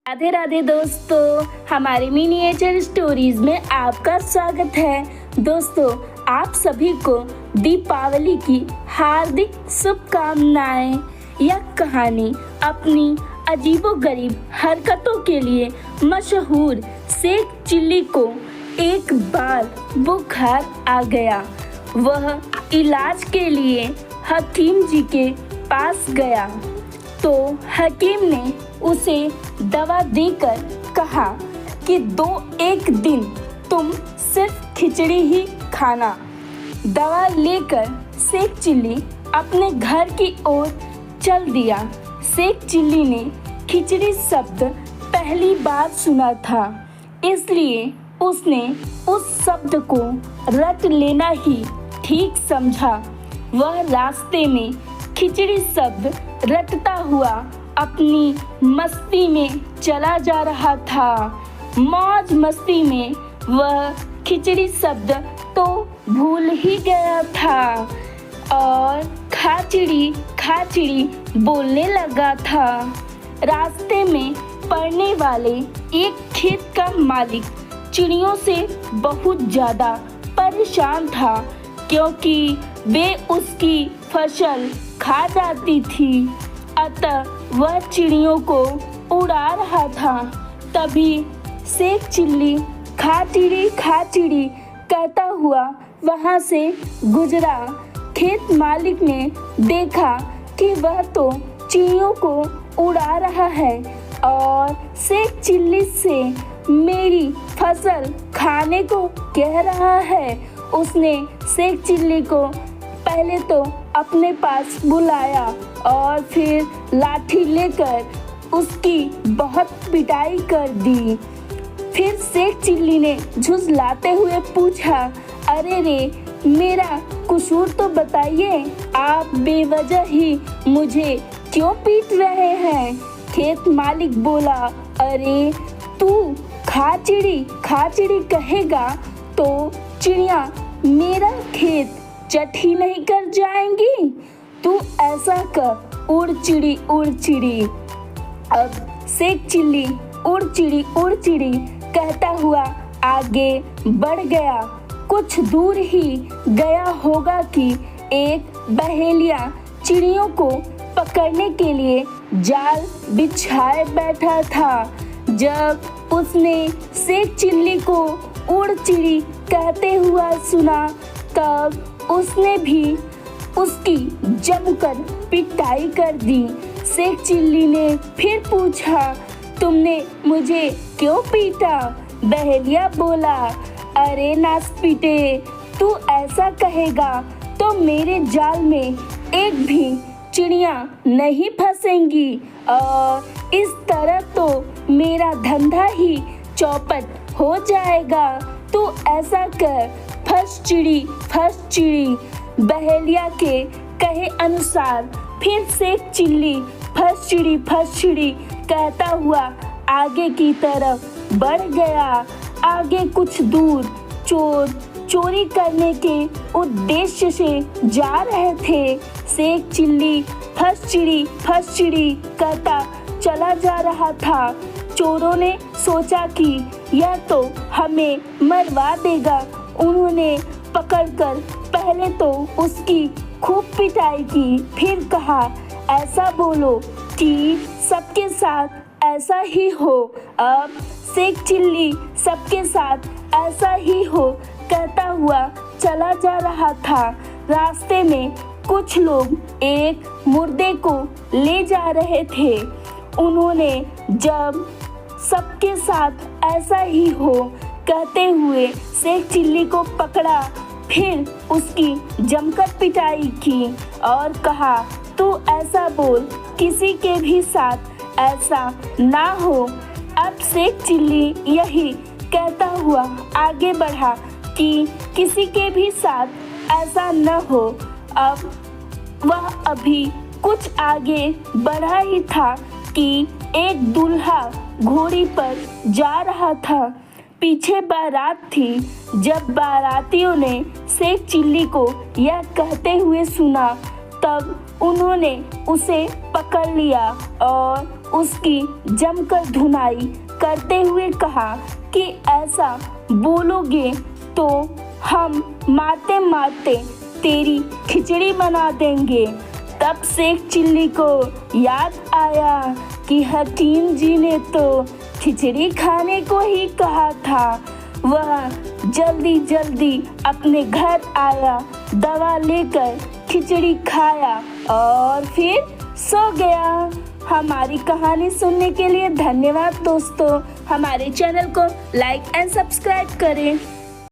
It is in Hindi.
राधे राधे दोस्तों, हमारे मिनिएचर स्टोरीज में आपका स्वागत है। दोस्तों, आप सभी को दीपावली की हार्दिक शुभकामनाएं। यह कहानी अपनी अजीबोगरीब हरकतों के लिए मशहूर शेख चिल्ली को एक बार बुखार आ गया। वह इलाज के लिए हकीम जी के पास गया तो हकीम ने उसे दवा देकर कहा कि एक दिन तुम सिर्फ खिचड़ी ही खाना। दवा लेकर शेख चिल्ली अपने घर की ओर चल दिया। शेख चिल्ली ने खिचड़ी शब्द पहली बार सुना था, इसलिए उसने उस शब्द को रट लेना ही ठीक समझा। वह रास्ते में खिचड़ी शब्द रटता हुआ अपनी मस्ती में चला जा रहा था। मौज मस्ती में वह खिचड़ी शब्द तो भूल ही गया था और खाचिड़ी खाचिड़ी बोलने लगा था। रास्ते में पड़ने वाले एक खेत का मालिक चिड़ियों से बहुत ज़्यादा परेशान था, क्योंकि वे उसकी फसल खा जाती थी। अतः वह चिड़ियों को उड़ा रहा था। तभी शेख चिल्ली खाचिड़ी कहता हुआ वहां से गुजरा। खेत मालिक ने देखा कि वह तो चिड़ियों को उड़ा रहा है और शेख चिल्ली से मेरी फसल खाने को कह रहा है। उसने शेख चिल्ली को पहले तो अपने पास बुलाया और फिर लाठी लेकर उसकी बहुत पिटाई कर दी। फिर शेख चिल्ली ने झुंझलाते हुए पूछा, अरे रे, मेरा कसूर तो बताइए, आप बेवजह ही मुझे क्यों पीट रहे हैं? खेत मालिक बोला, अरे तू खाचिड़ी कहेगा तो चिड़िया मेरा खेत चट ही नहीं कर जाएंगी। तू ऐसा कर, उड़ चिड़ी। अब शेख चिल्ली उड़ चिड़ी कहता हुआ आगे बढ़ गया। कुछ दूर ही गया होगा कि एक बहेलिया चिड़ियों को पकड़ने के लिए जाल बिछाए बैठा था। जब उसने शेख चिल्ली को उड़ चिड़ी कहते हुआ सुना, तब उसने भी उसकी जमकर पिटाई कर दी। शेख चिल्ली ने फिर पूछा, तुमने मुझे क्यों पीटा? बहेलिया बोला, अरे नासपीटे, तू ऐसा कहेगा तो मेरे जाल में एक भी चिड़िया नहीं फंसेंगी और इस तरह तो मेरा धंधा ही चौपट हो जाएगा। तू ऐसा कर, फंस चिड़ी। बहेलिया के कहे अनुसार फिर शेख चिल्ली फंस चिड़ी कहता हुआ आगे की तरफ बढ़ गया। आगे कुछ दूर चोर चोरी करने के उद्देश्य से जा रहे थे। शेख चिल्ली फंस चिड़ी कहता चला जा रहा था। चोरों ने सोचा कि यह तो हमें मरवा देगा। उन्होंने पकड़कर पहले तो उसकी खूब पिटाई की, फिर कहा, ऐसा बोलो कि सबके साथ ऐसा ही हो। अब शेख चिल्ली सबके साथ ऐसा ही हो कहता हुआ चला जा रहा था। रास्ते में कुछ लोग एक मुर्दे को ले जा रहे थे। उन्होंने जब सबके साथ ऐसा ही हो कहते हुए शेख चिल्ली को पकड़ा, फिर उसकी जमकर पिटाई की और कहा, तू ऐसा बोल किसी के भी साथ ऐसा ना हो। अब शेख चिल्ली यही कहता हुआ आगे बढ़ा कि किसी के भी साथ ऐसा न हो। अब वह अभी कुछ आगे बढ़ा ही था कि एक दूल्हा घोड़ी पर जा रहा था। पीछे बारात थी। जब बारातियों ने शेख चिल्ली को यह कहते हुए सुना, तब उन्होंने उसे पकड़ लिया और उसकी जमकर धुनाई करते हुए कहा कि ऐसा बोलोगे तो हम मारते मारते तेरी खिचड़ी बना देंगे। तब शेख चिल्ली को याद आया कि हकीम जी ने तो खिचड़ी खाने को ही कहा था। वह जल्दी जल्दी अपने घर आया, दवा लेकर खिचड़ी खाया और फिर सो गया। हमारी कहानी सुनने के लिए धन्यवाद दोस्तों। हमारे चैनल को लाइक एंड सब्सक्राइब करें।